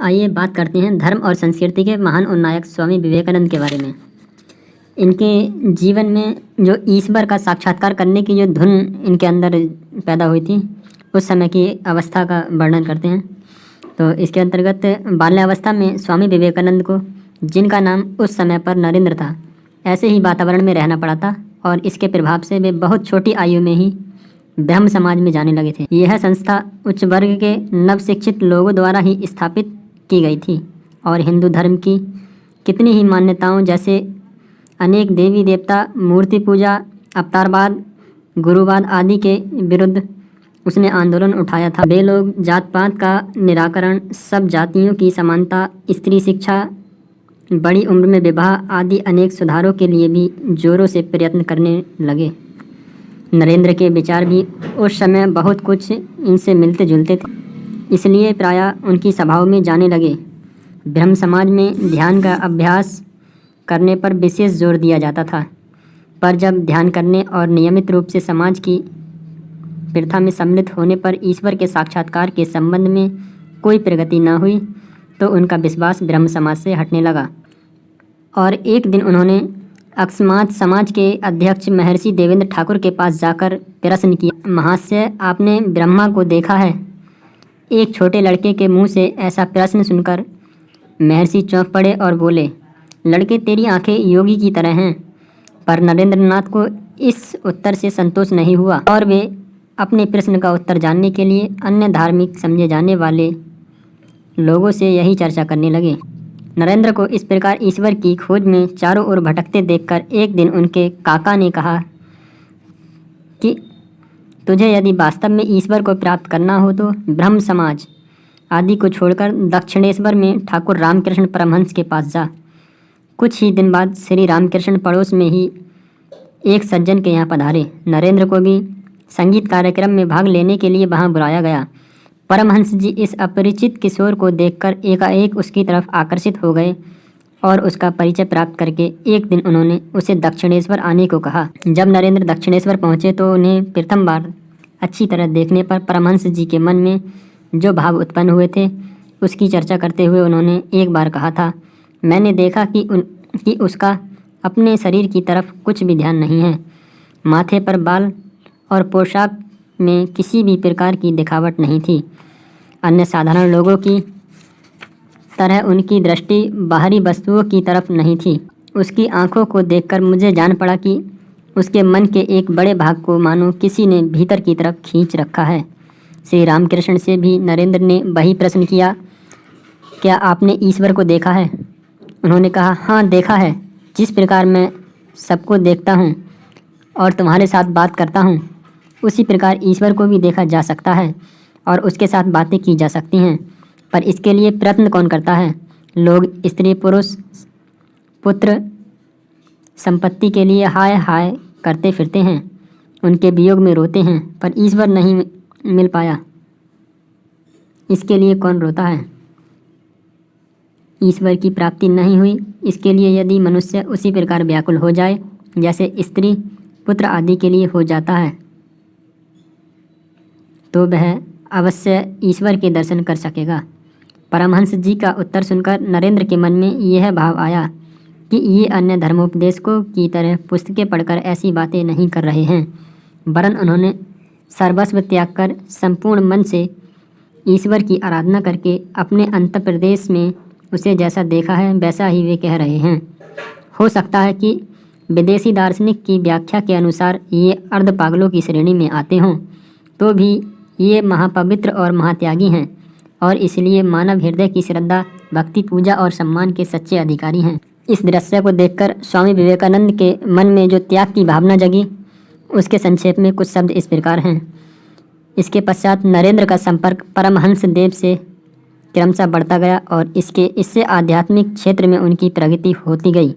आइए बात करते हैं धर्म और संस्कृति के महान उन्नायक स्वामी विवेकानंद के बारे में। इनके जीवन में जो ईश्वर का साक्षात्कार करने की जो धुन इनके अंदर पैदा हुई थी, उस समय की अवस्था का वर्णन करते हैं। तो इसके अंतर्गत बाल्यावस्था में स्वामी विवेकानंद को, जिनका नाम उस समय पर नरेंद्र था, ऐसे ही वातावरण में रहना पड़ा था और इसके प्रभाव से वे बहुत छोटी आयु में ही ब्रह्म समाज में जाने लगे थे। यह संस्था उच्च वर्ग के नवशिक्षित लोगों द्वारा ही स्थापित की गई थी और हिंदू धर्म की कितनी ही मान्यताओं जैसे अनेक देवी देवता, मूर्ति पूजा, अवतारवाद, गुरुवाद आदि के विरुद्ध उसने आंदोलन उठाया था। वे लोग जात पात का निराकरण, सब जातियों की समानता, स्त्री शिक्षा, बड़ी उम्र में विवाह आदि अनेक सुधारों के लिए भी जोरों से प्रयत्न करने लगे। नरेंद्र के विचार भी उस समय बहुत कुछ इनसे मिलते जुलते थे, इसलिए प्रायः उनकी सभाओं में जाने लगे। ब्रह्म समाज में ध्यान का अभ्यास करने पर विशेष जोर दिया जाता था, पर जब ध्यान करने और नियमित रूप से समाज की प्रथा में सम्मिलित होने पर ईश्वर के साक्षात्कार के संबंध में कोई प्रगति न हुई तो उनका विश्वास ब्रह्म समाज से हटने लगा और एक दिन उन्होंने अकस्मात समाज के अध्यक्ष महर्षि देवेंद्र ठाकुर के पास जाकर प्रश्न किया, महाशय, आपने ब्रह्मा को देखा है? एक छोटे लड़के के मुंह से ऐसा प्रश्न सुनकर महर्षि चौंक पड़े और बोले, लड़के, तेरी आंखें योगी की तरह हैं। पर नरेंद्रनाथ को इस उत्तर से संतोष नहीं हुआ और वे अपने प्रश्न का उत्तर जानने के लिए अन्य धार्मिक समझे जाने वाले लोगों से यही चर्चा करने लगे। नरेंद्र को इस प्रकार ईश्वर की खोज में चारों ओर भटकते देखकर एक दिन उनके काका ने कहा कि तुझे यदि वास्तव में ईश्वर को प्राप्त करना हो तो ब्रह्म समाज आदि को छोड़कर दक्षिणेश्वर में ठाकुर रामकृष्ण परमहंस के पास जा। कुछ ही दिन बाद श्री रामकृष्ण पड़ोस में ही एक सज्जन के यहाँ पधारे। नरेंद्र को भी संगीत कार्यक्रम में भाग लेने के लिए वहाँ बुलाया गया। परमहंस जी इस अपरिचित किशोर को देखकर एकाएक उसकी तरफ आकर्षित हो गए और उसका परिचय प्राप्त करके एक दिन उन्होंने उसे दक्षिणेश्वर आने को कहा। जब नरेंद्र दक्षिणेश्वर पहुँचे तो उन्हें प्रथम बार अच्छी तरह देखने पर परमहंस जी के मन में जो भाव उत्पन्न हुए थे उसकी चर्चा करते हुए उन्होंने एक बार कहा था, मैंने देखा कि उसका अपने शरीर की तरफ कुछ भी ध्यान नहीं है। माथे पर बाल और पोशाक में किसी भी प्रकार की दिखावट नहीं थी। अन्य साधारण लोगों की तरह उनकी दृष्टि बाहरी वस्तुओं की तरफ नहीं थी। उसकी आंखों को देखकर मुझे जान पड़ा कि उसके मन के एक बड़े भाग को मानो किसी ने भीतर की तरफ खींच रखा है। श्री रामकृष्ण से भी नरेंद्र ने वही प्रश्न किया, क्या आपने ईश्वर को देखा है? उन्होंने कहा, हाँ देखा है। जिस प्रकार मैं सबको देखता हूँ और तुम्हारे साथ बात करता हूँ, उसी प्रकार ईश्वर को भी देखा जा सकता है और उसके साथ बातें की जा सकती हैं। पर इसके लिए प्रयत्न कौन करता है? लोग स्त्री, पुरुष, पुत्र, संपत्ति के लिए हाय हाय करते फिरते हैं, उनके वियोग में रोते हैं, पर ईश्वर नहीं मिल पाया, इसके लिए कौन रोता है? ईश्वर की प्राप्ति नहीं हुई, इसके लिए यदि मनुष्य उसी प्रकार व्याकुल हो जाए जैसे स्त्री, पुत्र आदि के लिए हो जाता है, तो वह अवश्य ईश्वर के दर्शन कर सकेगा। परमहंस जी का उत्तर सुनकर नरेंद्र के मन में यह भाव आया कि ये अन्य धर्मोपदेशकों की तरह पुस्तकें पढ़कर ऐसी बातें नहीं कर रहे हैं, वरन उन्होंने सर्वस्व त्याग कर संपूर्ण मन से ईश्वर की आराधना करके अपने अंतःप्रदेश में उसे जैसा देखा है वैसा ही वे कह रहे हैं। हो सकता है कि विदेशी दार्शनिक की व्याख्या के अनुसार ये अर्ध पागलों की श्रेणी में आते हों, तो भी ये महापवित्र और महात्यागी हैं और इसलिए मानव हृदय की श्रद्धा, भक्ति, पूजा और सम्मान के सच्चे अधिकारी हैं। इस दृश्य को देखकर स्वामी विवेकानंद के मन में जो त्याग की भावना जगी, उसके संक्षेप में कुछ शब्द इस प्रकार हैं। इसके पश्चात नरेंद्र का संपर्क परमहंस देव से क्रमशः बढ़ता गया और इससे आध्यात्मिक क्षेत्र में उनकी प्रगति होती गई।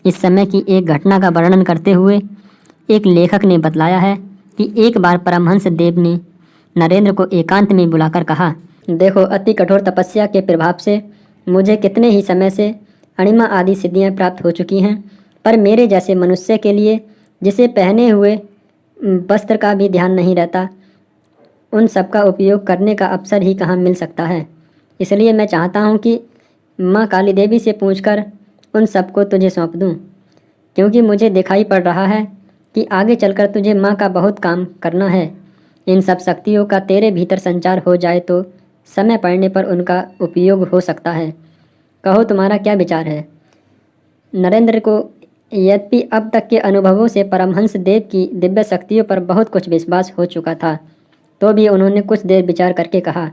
इस समय की एक घटना का वर्णन करते हुए एक लेखक ने बतलाया है कि एक बार परमहंस देव ने नरेंद्र को एकांत में बुलाकर कहा, देखो, अति कठोर तपस्या के प्रभाव से मुझे कितने ही समय से अणिमा आदि सिद्धियां प्राप्त हो चुकी हैं, पर मेरे जैसे मनुष्य के लिए, जिसे पहने हुए वस्त्र का भी ध्यान नहीं रहता, उन सब का उपयोग करने का अवसर ही कहाँ मिल सकता है। इसलिए मैं चाहता हूँ कि माँ काली देवी से पूछकर उन सबको तुझे सौंप दूँ, क्योंकि मुझे दिखाई पड़ रहा है कि आगे चलकर तुझे माँ का बहुत काम करना है। इन सब शक्तियों का तेरे भीतर संचार हो जाए तो समय पड़ने पर उनका उपयोग हो सकता है। कहो तुम्हारा क्या विचार है। नरेंद्र को यद्यपि अब तक के अनुभवों से परमहंस देव की दिव्य शक्तियों पर बहुत कुछ विश्वास हो चुका था, तो भी उन्होंने कुछ देर विचार करके कहा,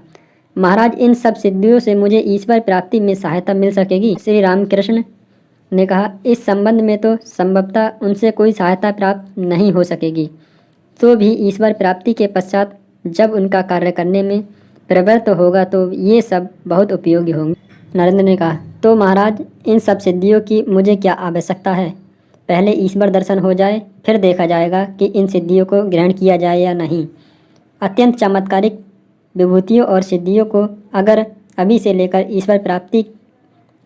महाराज, इन सब सिद्धियों से मुझे ईश्वर प्राप्ति में सहायता मिल सकेगी। श्री रामकृष्ण ने कहा, इस संबंध में तो संभवतः उनसे कोई सहायता प्राप्त नहीं हो सकेगी, तो भी ईश्वर प्राप्ति के पश्चात जब उनका कार्य करने में प्रवृत्त होगा तो ये सब बहुत उपयोगी होंगे। नरेंद्र ने कहा, तो महाराज, इन सब सिद्धियों की मुझे क्या आवश्यकता है। पहले ईश्वर दर्शन हो जाए, फिर देखा जाएगा कि इन सिद्धियों को ग्रहण किया जाए या नहीं। अत्यंत चमत्कारिक विभूतियों और सिद्धियों को अगर अभी से लेकर ईश्वर प्राप्ति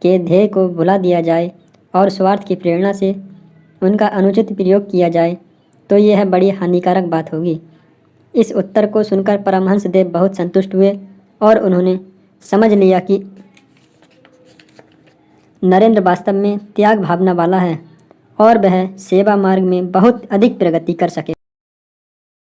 के ध्येय को भुला दिया जाए और स्वार्थ की प्रेरणा से उनका अनुचित प्रयोग किया जाए तो यह बड़ी हानिकारक बात होगी। इस उत्तर को सुनकर परमहंस देव बहुत संतुष्ट हुए और उन्होंने समझ लिया कि नरेंद्र वास्तव में त्याग भावना वाला है और वह सेवा मार्ग में बहुत अधिक प्रगति कर सके।